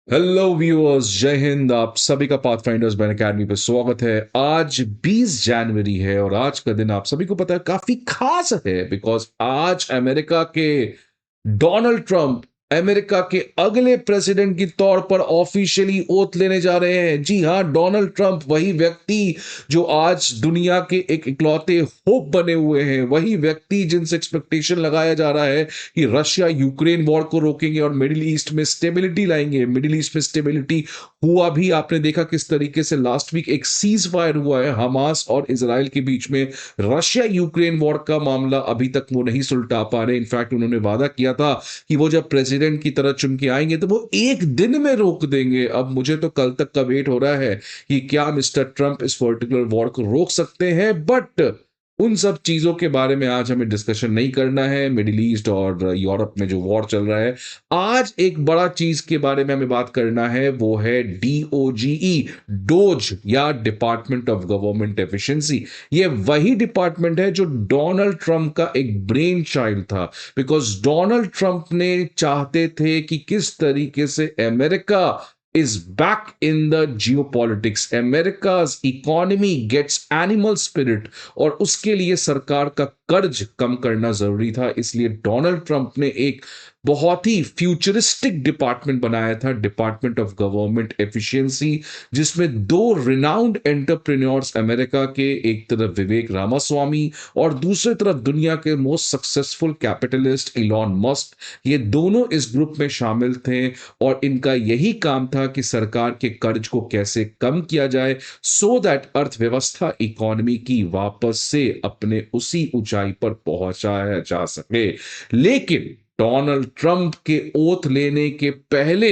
Hello viewers, जय हिंद। आप सभी का पाथफाइंडर्स बैन अकेडमी पे स्वागत है। आज 20 जनवरी है और आज का दिन आप सभी को पता है काफी खास है बिकॉज आज अमेरिका के डोनाल्ड ट्रंप अमेरिका के अगले प्रेसिडेंट के तौर पर ऑफिशियली ओथ लेने जा रहे हैं। जी हां, डोनाल्ड ट्रंप वही व्यक्ति जो आज दुनिया के एक इकलौते होप बने हुए हैं, वही व्यक्ति जिनसे एक्सपेक्टेशन लगाया जा रहा है कि रशिया यूक्रेन वॉर को रोकेंगे और मिडिल ईस्ट में स्टेबिलिटी लाएंगे। मिडिल ईस्ट में स्टेबिलिटी हुआ भी, आपने देखा किस तरीके से लास्ट वीक एक सीज फायर हुआ है हमास और इसराइल के बीच में। रशिया यूक्रेन वॉर का मामला अभी तक वो नहीं सुलटा पा रहे। इनफैक्ट उन्होंने वादा किया था कि वो जब प्रेसिडेंट की तरह चुन के आएंगे तो वो एक दिन में रोक देंगे। अब मुझे तो कल तक का वेट हो रहा है कि क्या मिस्टर ट्रंप इस पर्टिकुलर वॉर को रोक सकते हैं। बट उन सब चीजों के बारे में आज हमें डिस्कशन नहीं करना है। मिडिल ईस्ट और यूरोप में जो वॉर चल रहा है, आज एक बड़ा चीज के बारे में हमें बात करना है, वो है डीओजीई, डोज या डिपार्टमेंट ऑफ गवर्नमेंट एफिशिएंसी। ये वही डिपार्टमेंट है जो डोनाल्ड ट्रंप का एक ब्रेन चाइल्ड था, बिकॉज डोनाल्ड ट्रंप ने चाहते थे कि किस तरीके से America is back in the geopolitics. America's economy gets animal spirit और उसके लिए सरकार का कर्ज कम करना जरूरी था। इसलिए डोनाल्ड ट्रंप ने एक बहुत ही फ्यूचरिस्टिक डिपार्टमेंट बनाया था, डिपार्टमेंट ऑफ गवर्नमेंट एफिशिएंसी, जिसमें दो रिनाउंड एंटरप्रेन्योर्स अमेरिका के, एक तरफ विवेक रामास्वामी और दूसरी तरफ दुनिया के most successful capitalist Elon Musk, ये दोनों इस ग्रुप में शामिल थे। और इनका यही काम था कि सरकार के कर्ज को कैसे कम किया जाए सो दैट अर्थव्यवस्था इकोनॉमी की वापस से अपने उसी ऊंचाई पर पहुंचाया जा सके। लेकिन डोनाल्ड ट्रंप के ओथ लेने के पहले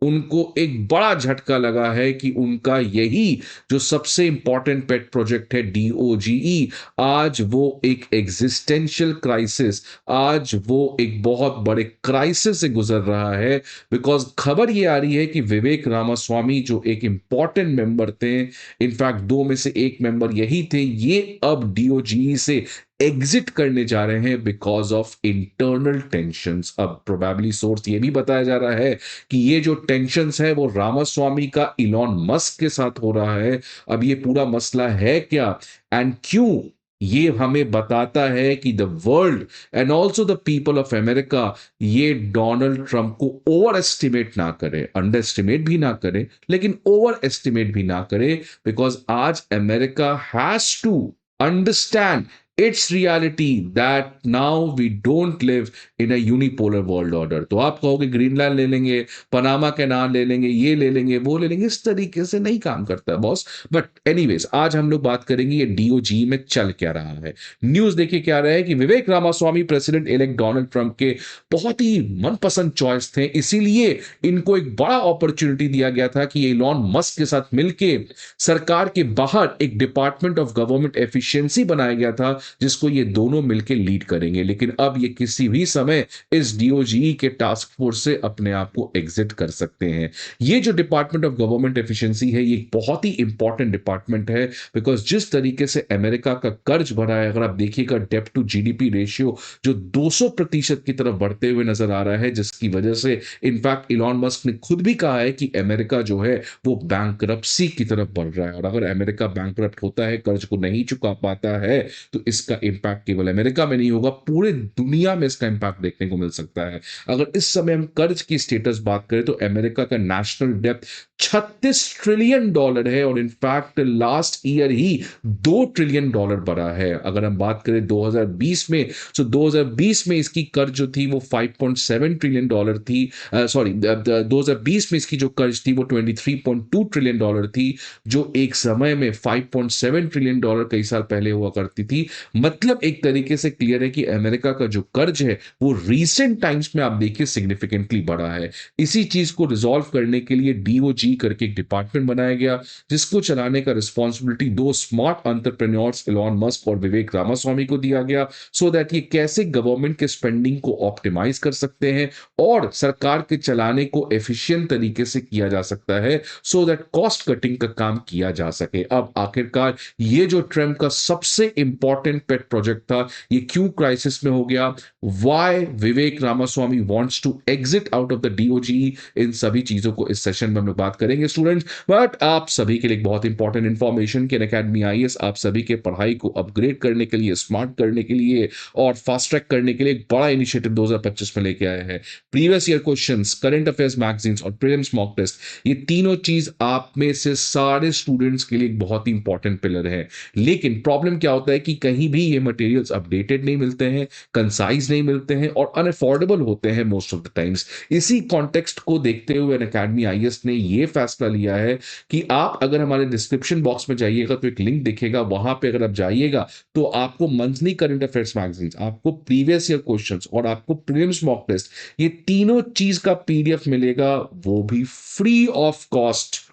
उनको एक बड़ा झटका लगा है कि उनका यही जो सबसे इंपॉर्टेंट पेट प्रोजेक्ट है डीओजीई, आज वो एक एग्जिस्टेंशियल क्राइसिस, आज वो एक बहुत बड़े क्राइसिस से गुजर रहा है। बिकॉज खबर ये आ रही है कि विवेक रामास्वामी जो एक इंपॉर्टेंट मेंबर थे, इनफैक्ट दो में से एक मेंबर यही थे, ये अब डीओजीई से एग्जिट करने जा रहे हैं बिकॉज ऑफ इंटरनल टेंशंस। अब प्रोबेबली सोर्स ये भी बताया जा रहा है कि ये जो टेंशंस है वो रामास्वामी का इलॉन मस्क के साथ हो रहा है। अब ये पूरा मसला है क्या एंड क्यों, ये हमें बताता है कि the world and also the people of America ये डोनाल्ड ट्रंप को ओवर एस्टिमेट ना करे, अंडर एस्टिमेट भी ना करे, लेकिन ओवर एस्टिमेट भी ना करे। बिकॉज आज America has to understand its reality that now we don't live in a unipolar world order। तो आप कहोगे ग्रीनलैंड ले लेंगे, पनामा के नाम ले लेंगे, ये ले लेंगे, वो ले लेंगे, इस तरीके से नहीं काम करता है बॉस। बट एनीवेज, आज हम लोग बात करेंगे ये डीओजी में चल क्या रहा है। न्यूज देखिए क्या रहा है कि Vivek Ramaswamy president elect Donald Trump के बहुत ही मनपसंद चॉइस थे, इसीलिए इनको एक बड़ा अपॉर्चुनिटी दिया गया था कि इलॉन मस्क के साथ मिलके सरकार के बाहर एक डिपार्टमेंट ऑफ गवर्नमेंट एफिशिएंसी बनाया गया था, जिसको ये दोनों मिलकर लीड करेंगे। लेकिन अब ये किसी भी समय इस डीओजीई के टास्क फोर्स से अपने आप को एग्जिट कर सकते हैं। ये जो डिपार्टमेंट ऑफ गवर्नमेंट एफिशिएंसी है, ये बहुत ही इंपॉर्टेंट डिपार्टमेंट है। बिकॉज जिस तरीके से अमेरिका का कर्ज बढ़ा है, अगर आप देखिएगा डेप्ट टू जीडीपी रेशियो जो 200% की तरफ बढ़ते हुए नजर आ रहा है, जिसकी वजह से इनफैक्ट इलॉन मस्क ने खुद भी कहा है कि अमेरिका जो है वो बैंकरप्सी की तरफ बढ़ रहा है। और अगर अमेरिका बैंकरप्ट होता है, कर्ज को नहीं चुका पाता है, तो इसका इंपैक्ट केवल अमेरिका में नहीं होगा, पूरे दुनिया में इसका इंपैक्ट देखने को मिल सकता है। अगर इस समय हम कर्ज की स्टेटस बात करें तो अमेरिका का नेशनल डेप्थ 36 ट्रिलियन डॉलर है और इनफैक्ट लास्ट ईयर ही 2 ट्रिलियन डॉलर बढ़ा है। अगर हम बात करें 2020 में, तो 2020 में इसकी कर्ज जो थी वो 5.7 ट्रिलियन डॉलर थी। सॉरी, 2020 में इसकी जो कर्ज थी वो 23.2 ट्रिलियन डॉलर थी, जो एक समय में 5.7 ट्रिलियन डॉलर कई साल पहले हुआ करती थी। मतलब एक तरीके से क्लियर है कि अमेरिका का जो कर्ज है वो रीसेंट टाइम्स में आप देखिए सिग्निफिकेंटली बढ़ा है। इसी चीज को रिजॉल्व करने के लिए डीओजी डीओजी करके एक डिपार्टमेंट बनाया गया, जिसको चलाने का रिस्पॉन्सिबिलिटी दो स्मार्ट एंटरप्रेन्योर्स इलॉन मस्क और विवेक रामास्वामी को दिया गया, सो दैट ये कैसे गवर्नमेंट के स्पेंडिंग को ऑप्टिमाइज कर सकते हैं और सरकार के चलाने को एफिशिएंट तरीके से किया जा सकता है, सो दैट कॉस्ट कटिंग का काम किया जा सके। अब आखिरकार ये जो ट्रम्प का सबसे इंपॉर्टेंट पेट प्रोजेक्ट था, ये क्यों क्राइसिस में हो गया, why Vivek Ramaswamy wants to exit out of the DOG, इन सभी चीजों को इस सेशन में हम लोग बात करेंगे स्टूडेंट्स। बट आप सभी के लिए एक बहुत इंपॉर्टेंट इंफॉर्मेशन कि अकेडमी आईएएस आप सभी के पढ़ाई को अपग्रेड करने के लिए, स्मार्ट करने के लिए और फास्ट ट्रैक करने के लिए एक बड़ा इनिशिएटिव 2025 में लेके आया है। Previous year questions, current affairs magazines और प्रीलिम्स मॉक टेस्ट, ये तीनों चीज आप में से सारे स्टूडेंट्स के लिए एक बहुत ही इंपॉर्टेंट पिलर है। लेकिन प्रॉब्लम क्या होता है कि कहीं भी ये मटेरियल्स अपडेटेड नहीं मिलते हैं, कंसाइज नहीं मिलते हैं और अनअफोर्डेबल होते हैं मोस्ट ऑफ द टाइम्स। इसी कॉन्टेक्स्ट को देखते हुए अकेडमी आईएएस ने ये फैसला लिया है कि आप अगर हमारे डिस्क्रिप्शन बॉक्स में जाइएगा तो एक लिंक दिखेगा, वहां पे अगर आप जाइएगा तो आपको मंथली करंट अफेयर्स मैगजीन्स, आपको प्रीवियस ईयर क्वेश्चंस और आपको प्रीलिम्स मॉक टेस्ट, ये तीनों चीज का पीडीएफ मिलेगा, वो भी फ्री ऑफ कॉस्ट।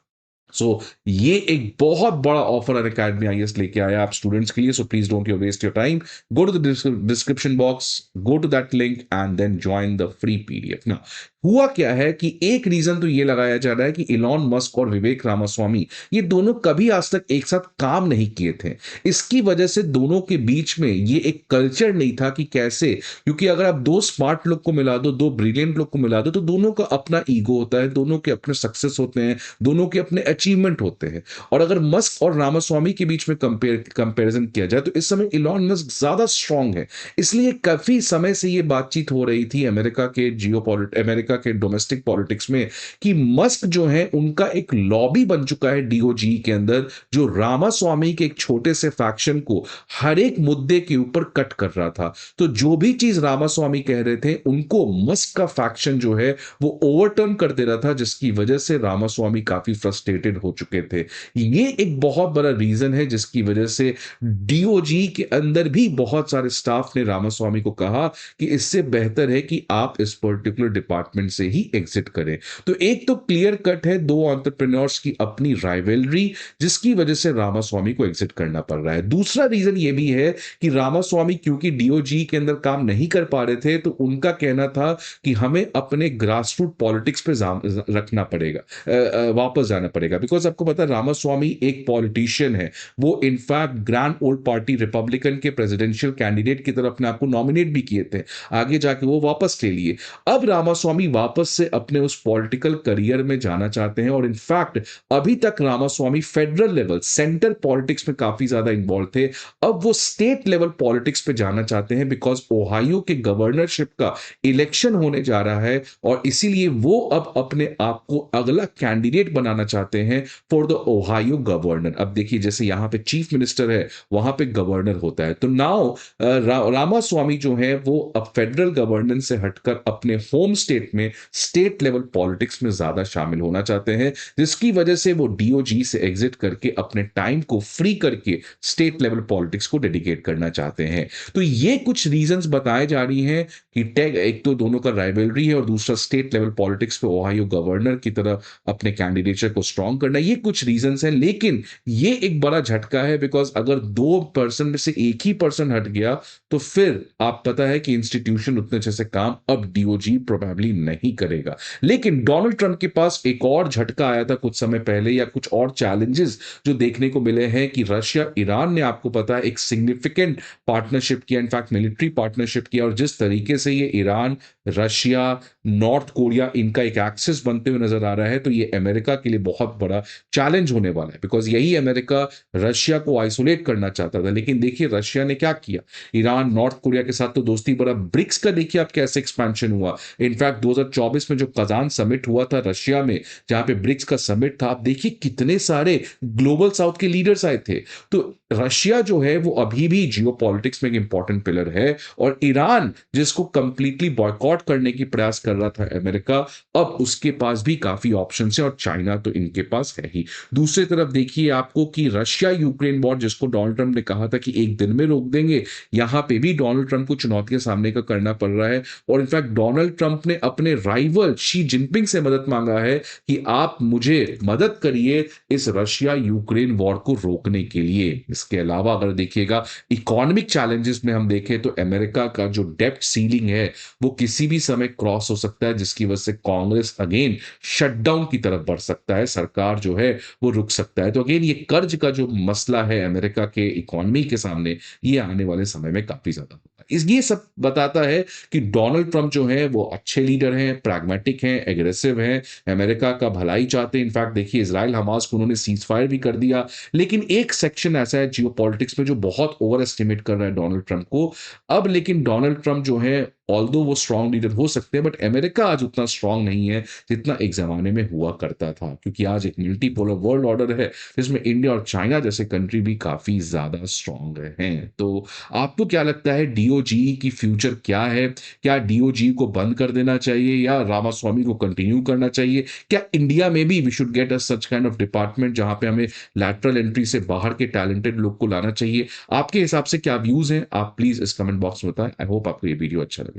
ये एक बहुत बड़ा ऑफर अकेडमी आईएएस लेके आया आप स्टूडेंट्स के लिए। So please don't you waste your time, go to the description box, go to that link and then join the free PDF. ना हुआ क्या है कि एक रीजन तो ये लगाया जा रहा है कि इलॉन मस्क और विवेक रामास्वामी ये दोनों कभी आज तक एक साथ काम नहीं किए थे। इसकी वजह से दोनों के बीच में ये एक कल्चर नहीं था कि कैसे, क्योंकि अगर आप दो स्मार्ट लोग को मिला दो, दो ब्रिलियंट लोग को मिला दो, तो दोनों का अपना ईगो होता है, दोनों के अपने सक्सेस होते हैं, दोनों के अपने अचीवमेंट होते हैं। और अगर मस्क और रामास्वामी के बीच में कंपेरिजन किया जाए तो इस समय इलॉन मस्क ज्यादा स्ट्रांग है। इसलिए काफी समय से ये बातचीत हो रही थी अमेरिका के डोमेस्टिक पॉलिटिक्स में कि मस्क जो है उनका एक लॉबी बन चुका है डीओजी के अंदर, जो रामास्वामी के एक छोटे से फैक्शन को हर एक मुद्दे के ऊपर कट कर रहा था। तो जो भी चीज रामास्वामी कह रहे थे उनको मस्क का फैक्शन जो है वो ओवरटर्न कर दे रहा था, जिसकी वजह से रामास्वामी काफी फ्रस्ट्रेटेड हो चुके थे। ये एक बहुत बड़ा रीजन है जिसकी वजह से डीओजी के अंदर भी बहुत सारे स्टाफ ने रामास्वामी को कहा कि इससे बेहतर है कि आप इस पर्टिकुलर डिपार्टमेंट से ही एग्जिट करें। तो एक तो क्लियर कट है दो एंटरप्रेन्योर्स की अपनी राइवलरी, जिसकी वजह से रामास्वामी को एग्जिट करना पड़ रहा है। दूसरा रीजन यह भी है कि रामास्वामी क्योंकि डीओजी के अंदर काम नहीं कर पा रहे थे, तो उनका कहना था कि हमें अपने ग्रासरूट पॉलिटिक्स पे रखना पड़ेगा, वापस जाना पड़ेगा। बिकॉज आपको पता है रामास्वामी एक पॉलिटिशियन है, वो in fact grand old party Republican के प्रेसिडेंशियल कैंडिडेट की तरफ अपने आप को नॉमिनेट भी किए थे, आगे जाके वो वापस ले लिए। अब रामास्वामी वापस से अपने उस पॉलिटिकल करियर में जाना चाहते हैं और इनफैक्ट अभी तक Ramaswamy federal level, center politics में काफी ज्यादा इन्वॉल्व थे, अब वो स्टेट लेवल पॉलिटिक्स पे जाना चाहते हैं बिकॉज ओहायो के गवर्नरशिप का इलेक्शन होने जा रहा है और इसीलिए वो अब अपने आप को अगला कैंडिडेट बनाना चाहते हैं फॉर द ओहायो गवर्नर। अब देखिए जैसे यहां पे चीफ मिनिस्टर है, वहां पे गवर्नर होता है, तो नाउ रामास्वामी जो है वो अब फेडरल गवर्नेंस से हटकर अपने होम स्टेट में स्टेट लेवल पॉलिटिक्स में ज्यादा शामिल होना चाहते हैं, जिसकी वजह से वो डीओजी से एग्जिट करके अपने टाइम को फ्री करके स्टेट लेवल पॉलिटिक्स को डेडिकेट करना चाहते हैं। तो ये कुछ रीजंस बताए जा रही हैं कि एक तो दोनों का राइवलरी है और दूसरा स्टेट लेवल पॉलिटिक्स पे ओहायो गवर्नर की तरह अपने कैंडिडेचर को स्ट्रांग करना, ये कुछ रीजंस हैं। लेकिन ये एक बड़ा झटका है बिकॉज अगर दो पर्सन में से एक ही पर्सन हट गया तो फिर आप पता है कि इंस्टीट्यूशन उतने अच्छे से काम अब डीओजी प्रोबेबली नहीं करेगा। लेकिन डोनाल्ड ट्रंप के पास एक और झटका आया था कुछ समय पहले, या कुछ और चैलेंजेस जो देखने को मिले हैं कि रशिया ईरान ने आपको पता है एक सिग्निफिकेंट पार्टनरशिप किया, इनफैक्ट मिलिट्री पार्टनरशिप किया, और जिस तरीके से ये ईरान, रशिया, नॉर्थ कोरिया इनका एक एक्सेस बनते हुए नजर आ रहा है, तो ये अमेरिका के लिए बहुत बड़ा चैलेंज होने वाला है बिकॉज यही अमेरिका रशिया को आइसोलेट करना चाहता था। लेकिन देखिए रशिया ने क्या किया, ईरान, नॉर्थ कोरिया के साथ तो दोस्ती बड़ा, ब्रिक्स का देखिए आप कैसे एक्सपेंशन हुआ। इनफैक्ट 2024 में जो कजान समिट हुआ था रशिया में, जहां पे ब्रिक्स का समिट था, आप देखिए कितने सारे ग्लोबल साउथ के लीडर्स आए थे। तो रशिया जो है वो अभी भी जियोपॉलिटिक्स में एक इंपॉर्टेंट पिलर है, और ईरान जिसको कंप्लीटली बॉयकॉट करने की प्रयास कर रहा था अमेरिका, अब उसके पास भी काफी ऑप्शन है, और चाइना तो इनके पास है ही। दूसरी तरफ देखिए आपको कि रशिया यूक्रेन वॉर जिसको डोनाल्ड ट्रंप ने कहा था कि एक दिन में रोक देंगे, यहां पे भी डोनाल्ड ट्रंप को चुनौतियां सामने का करना पड़ रहा है। और इनफैक्ट डोनाल्ड ट्रंप ने अपने राइवल शी जिनपिंग से मदद मांगा है कि आप मुझे मदद करिए इस रशिया यूक्रेन वॉर को रोकने के लिए। इसके अलावा अगर देखिएगा इकोनॉमिक चैलेंजेस में हम देखें तो अमेरिका का जो डेप्ट सीलिंग है वो किसी भी समय क्रॉस हो सकता है, जिसकी वजह से कांग्रेस अगेन शटडाउन की तरफ बढ़ सकता है, सरकार जो है वो रुक सकता है। तो अगेन ये कर्ज का जो मसला है अमेरिका के इकोनॉमी के सामने, ये आने वाले समय में काफी ज्यादा होगा। इस ये सब बताता है कि डोनाल्ड ट्रंप जो है वो अच्छे लीडर हैं, प्रैग्मेटिक हैं, एग्रेसिव हैं, अमेरिका का भलाई चाहते हैं। इनफैक्ट देखिए इजराइल हमास को उन्होंने सीज फायर भी कर दिया। लेकिन एक सेक्शन ऐसा है जियो पॉलिटिक्स में जो बहुत ओवर एस्टिमेट कर रहा है डोनाल्ड ट्रंप को। अब लेकिन डोनाल्ड ट्रंप जो है ऑल्दो वो स्ट्रांग लीडर हो सकते हैं, बट अमेरिका आज उतना स्ट्रांग नहीं है जितना एक जमाने में हुआ करता था, क्योंकि आज एक मल्टीपोलर वर्ल्ड ऑर्डर है जिसमें इंडिया और चाइना जैसे कंट्री भी काफी ज्यादा स्ट्रांग हैं। तो आपको क्या लगता है डीओजी की फ्यूचर क्या है? क्या डीओजी को बंद कर देना चाहिए या रामास्वामी को कंटिन्यू करना चाहिए? क्या इंडिया में भी we should get a such kind of department जहां पे हमें लैटरल एंट्री से बाहर के टैलेंटेड लोग को लाना चाहिए? आपके हिसाब से क्या व्यूज हैं? आप प्लीज इस कमेंट बॉक्स में बताएं। आई होप आपको ये वीडियो अच्छा लगा।